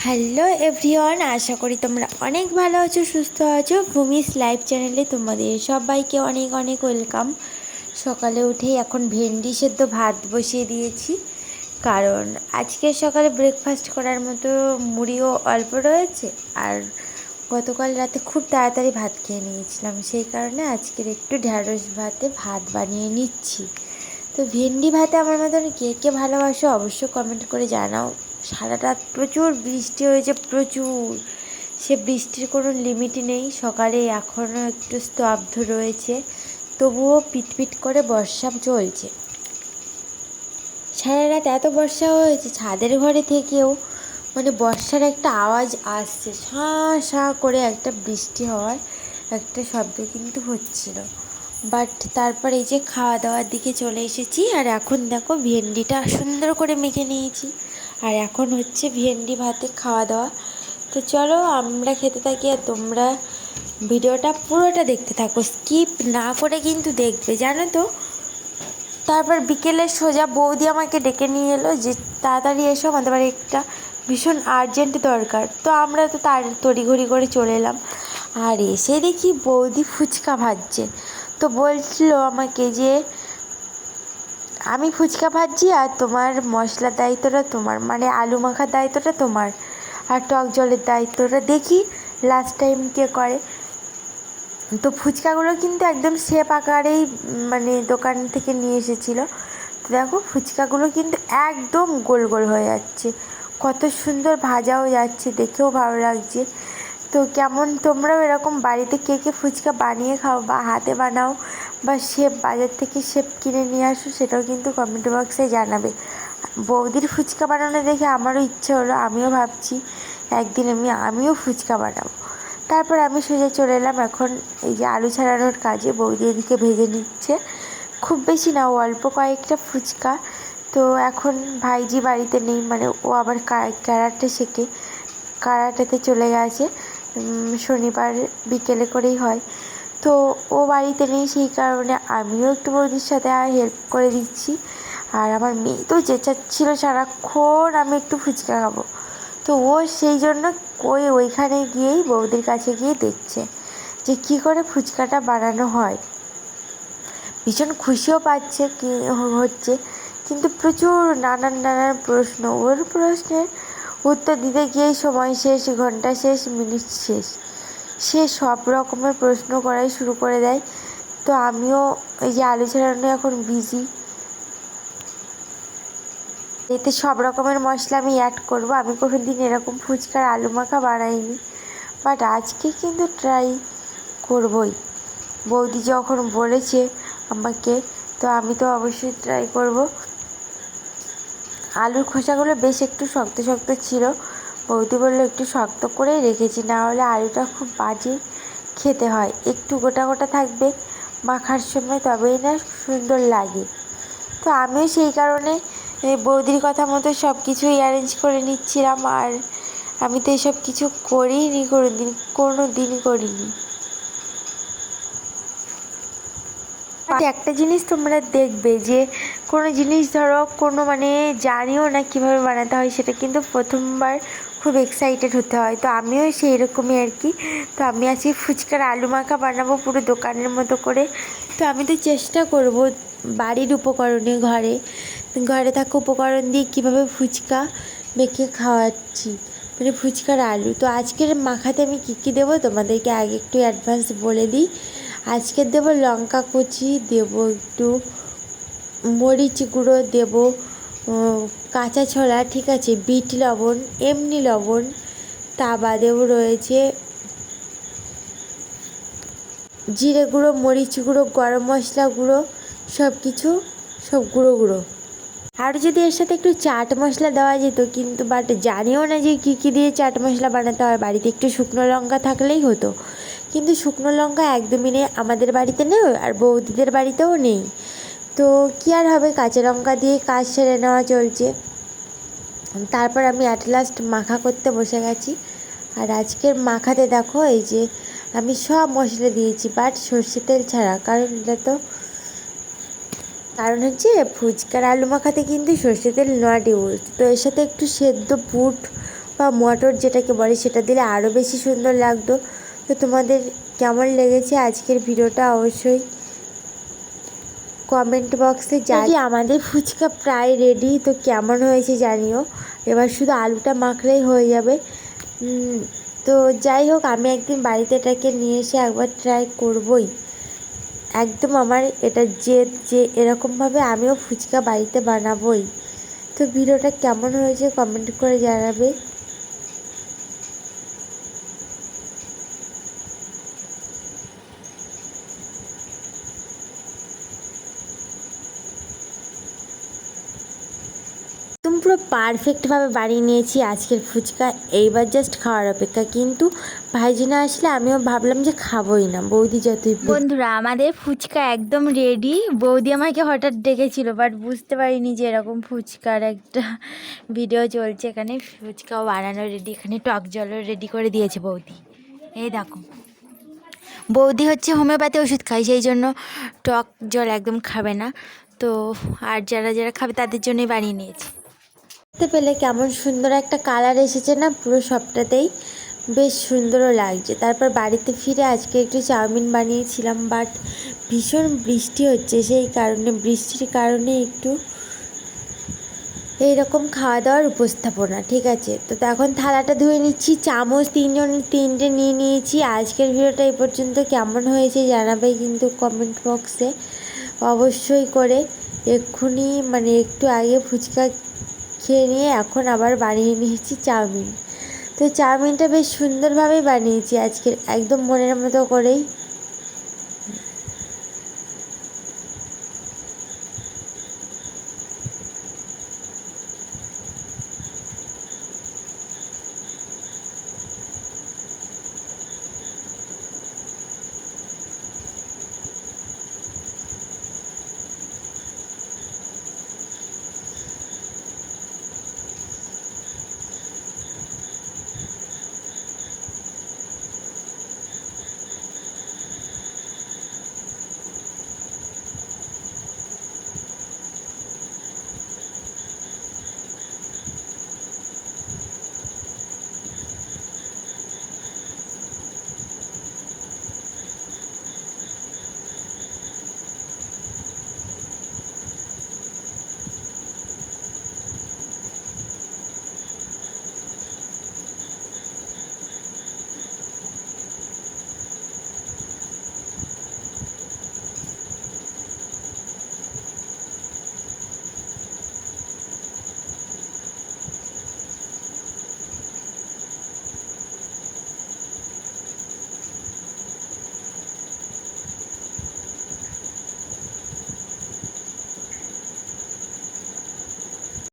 Hello everyone, আশা করি তোমরা অনেক ভালো আছো, সুস্থ আছো। ভূমিস লাইভ চ্যানেলে তোমাদের সবাইকে অনেক অনেক ওয়েলকাম। সকালে উঠেই এখন ভেন্ডি সেদ্ধ ভাত বসিয়ে দিয়েছি, কারণ আজকের সকালে ব্রেকফাস্ট করার মতো মুড়িও অল্প রয়েছে। আর গতকাল রাতে খুব তাড়াতাড়ি ভাত খেয়ে নিয়েছিলাম, সেই কারণে আজকের একটু ঢ্যাঁড়স ভাতে ভাত বানিয়ে নিচ্ছি। তো ভেন্ডি ভাতে আমার মতন কে কে ভালোবাসো অবশ্যই কমেন্ট করে জানাও। সারা রাত প্রচুর বৃষ্টি হয়েছে, প্রচুর। সে বৃষ্টির কোনো লিমিটই নেই। সকালে এখনও একটু স্তব্ধ রয়েছে, তবুও পিটপিট করে বর্ষা চলছে। সারা রাত এত বর্ষা হয়েছে, ছাদের ঘরে থেকেও মানে বর্ষার একটা আওয়াজ আসছে, শাঁ শাঁ করে একটা বৃষ্টি হওয়ার একটা শব্দ কিন্তু হচ্ছিল। বাট তারপর এই যে খাওয়া দাওয়ার দিকে চলে এসেছি, আর এখন দেখো ভেন্ডিটা সুন্দর করে মেখে নিয়েছি, আর এখন হচ্ছে ভেন্ডি ভাতে খাওয়া দাওয়া। তো চলো আমরা খেতে থাকি, আর তোমরা ভিডিওটা পুরোটা দেখতে থাকো, স্কিপ না করে কিন্তু দেখবে, জানো তো। তারপর বিকেলে সোজা বৌদি আমাকে ডেকে নিয়ে এলো যে তাড়াতাড়ি এসো, আমাদের বাড়ি একটা ভীষণ আর্জেন্ট দরকার। তো আমরা তো তার তড়িঘড়ি করে চলে এলাম, আর এসে দেখি বৌদি ফুচকা ভাজছে। তো বলছিল আমাকে যে আমি ফুচকা ভাজছি, আর তোমার মশলার দায়িত্বটা তোমার, মানে আলু মাখার দায়িত্বটা তোমার, আর টক জলের দায়িত্বটা দেখি লাস্ট টাইম কে করে। তো ফুচকাগুলো কিন্তু একদম শেপ আকারেই মানে দোকান থেকে নিয়ে এসেছিলো। তো দেখো ফুচকাগুলো কিন্তু একদম গোল গোল হয়ে যাচ্ছে, কত সুন্দর ভাজাও যাচ্ছে, দেখেও ভালো লাগছে। তো কেমন তোমরাও এরকম বাড়িতে কে কে ফুচকা বানিয়ে খাও, বা হাতে বানাও, বা শেপ বাজার থেকে শেপ কিনে নিয়ে আসো, সেটাও কিন্তু কমেন্ট বক্সে জানাবে। বৌদির ফুচকা বানানো দেখে আমারও ইচ্ছে হলো, আমিও ভাবছি একদিন আমিও ফুচকা বানাবো। তারপর আমি সোজা চলে এলাম এখন এই যে আলু ছাড়ানোর কাজে। বৌদি এদিকে ভেজে নিচ্ছে, খুব বেশি না, অল্প কয়েকটা ফুচকা। তো এখন ভাইজি বাড়িতে নেই, মানে ও আবার ক্যারাটে শেখে, কারাটেতে চলে গেছে, শনিবার বিকেলে করেই হয়। তো ও বাড়িতে নেই, সেই কারণে আমিও একটু বৌদির সাথে হেল্প করে দিচ্ছি। আর আমার মেয়ে তো চেঁচাচ্ছিল সারাক্ষণ আমি একটু ফুচকা খাবো। তো ও সেই জন্য ওইখানে গিয়েই বৌদির কাছে গিয়ে দেখছে যে কী করে ফুচকাটা বানানো হয়। ভীষণ খুশিও পাচ্ছে কি হচ্ছে, কিন্তু প্রচুর নানান নানান প্রশ্ন। ওর প্রশ্নের উত্তর দিতে গিয়েই সময় শেষ, ঘন্টা শেষ, মিনিট শেষ। সে সব রকমের প্রশ্ন করাই শুরু করে দেয়। তো আমিও এই যে আলু ছাড়ানো এখন বিজি, এতে সব রকমের মশলা আমি অ্যাড করবো। আমি কোনো দিন এরকম ফুচকার আলু মাখা বানাইনি, বাট আজকে কিন্তু ট্রাই করবই। বৌদি যখন বলেছে আমাকে, তো আমি তো অবশ্যই ট্রাই করব। আলুর খোসাগুলো বেশ একটু শক্ত শক্ত ছিল, বৌদি বললো একটু শক্ত করেই রেখেছি, না হলে আলুটা খুব বাজে খেতে হয়, একটু গোটা গোটা থাকবে মাখার সময়, তবেই না সুন্দর লাগে। তো আমিও সেই কারণে বৌদির কথা মতো সব কিছুই অ্যারেঞ্জ করে নিচ্ছিলাম। আর আমি তো এসব কিছু করিনি, কোনো দিনই করিনি। একটা জিনিস তোমরা দেখবে যে কোনো জিনিস ধরো কোনো মানে জানিও না কীভাবে বানাতে হয়, সেটা কিন্তু প্রথমবার খুব এক্সাইটেড হতে হয়। তো আমিও সেই রকমই আর কি। তো আমি আজকে ফুচকার আলু মাখা বানাবো পুরো দোকানের মতো করে। তো আমি তো চেষ্টা করব বাড়ির উপকরণে, ঘরে থাকা উপকরণ দিয়ে কীভাবে ফুচকা মেখে খাওয়াচ্ছি, মানে ফুচকার আলু। তো আজকের মাখাতে আমি কী কী দেবো তোমাদেরকে আগে একটু অ্যাডভান্স বলে দিই। আজকে দেবো লঙ্কা কুচি, দেবো একটু মরিচ গুঁড়ো, দেবো কাঁচা ছোলা, ঠিক আছে, বিট লবণ, এমনি লবণ, তা বাদেও রয়েছে জিরে গুঁড়ো, মরিচ গুঁড়ো, গরম মশলা গুঁড়ো, সব কিছু, সব গুঁড়ো গুঁড়ো। আর যদি এর সাথে একটু চাট মশলা দেওয়া যেত, কিন্তু বাট জানিও না যে কী কী দিয়ে চাট মশলা বানাতে হয়। বাড়িতে একটু শুকনো লঙ্কা থাকলেই হতো, কিন্তু শুকনো লঙ্কা একদমই নেই, আমাদের বাড়িতে নেই, আর বৌদিদের বাড়িতেও নেই। তো কী আর হবে, কাঁচা লঙ্কা দিয়ে কাজ সেরে নেওয়া চলছে। তারপর আমি অ্যাট লাস্ট মাখা করতে বসে গেছি। আর আজকের মাখাতে দেখো এই যে আমি সব মশলা দিয়েছি, বাট সর্ষে তেল ছাড়া, কারণ হচ্ছে ফুচকার আলু মাখাতে কিন্তু সর্ষে তেল নট ইউজ। তো এর সাথে একটু সেদ্ধ বুট বা মটর যেটাকে বলে সেটা দিলে আরও বেশি সুন্দর লাগতো। তো তোমাদের কেমন লেগেছে আজকের ভিডিওটা অবশ্যই কমেন্ট বক্সে জানিও। আমাদের ফুচকা প্রায় রেডি, তো কেমন হয়েছে জানিও। এবার শুধু আলুটা মাখলেই হয়ে যাবে। তো যাই হোক, আমি একদিন বাড়িতে এটাকে নিয়ে এসে একবার ট্রাই করবই। একদম আমার এটা যে এরকমভাবে আমিও ফুচকা বাড়িতে বানাবই। তো ভিডিওটা কেমন হয়েছে কমেন্ট করে জানাবে। একদম পুরো পারফেক্টভাবে বানিয়ে নিয়েছি আজকের ফুচকা। এইবার জাস্ট খাওয়ার অপেক্ষা। কিন্তু ভাইজি না আসলে আমিও ভাবলাম যে খাবোই না, বৌদি যতই। বন্ধুরা, আমাদের ফুচকা একদম রেডি। বৌদি আমাকে হঠাৎ ডেকেছিল, বাট বুঝতে পারিনি যে এরকম ফুচকার একটা ভিডিও চলছে এখানে। ফুচকাও বানানো রেডি, এখানে টক জলও রেডি করে দিয়েছে বৌদি। এই দেখো, বৌদি হচ্ছে হোমিওপ্যাথি ওষুধ খায়, সেই জন্য টক জল একদম খাবে না। তো আর যারা যারা খাবে তাদের জন্যই বানিয়ে নিয়েছি। দেখতে পেলে কেমন সুন্দর একটা কালার এসেছে না পুরো সবটাতেই, বেশ সুন্দরও লাগছে। তারপর বাড়িতে ফিরে আজকে একটু চাউমিন বানিয়েছিলাম, বাট ভীষণ বৃষ্টি হচ্ছে, সেই কারণে বৃষ্টির কারণে একটু এইরকম খাওয়া দাওয়ার উপস্থাপনা। ঠিক আছে, তো এখন থালাটা ধুয়ে নিচ্ছি। চামচ তিনটে নিয়ে নিয়েছি। আজকের ভিডিওটা এই পর্যন্ত কেমন হয়েছে জানাবে কিন্তু কমেন্ট বক্সে অবশ্যই করে। এক্ষুনি মানে একটু আগে ফুচকা খেয়ে নিয়ে এখন আবার বানিয়ে নিয়েছি চাউমিন। তো চাউমিনটা বেশ সুন্দরভাবেই বানিয়েছি আজকে, একদম মনের মতো করেই।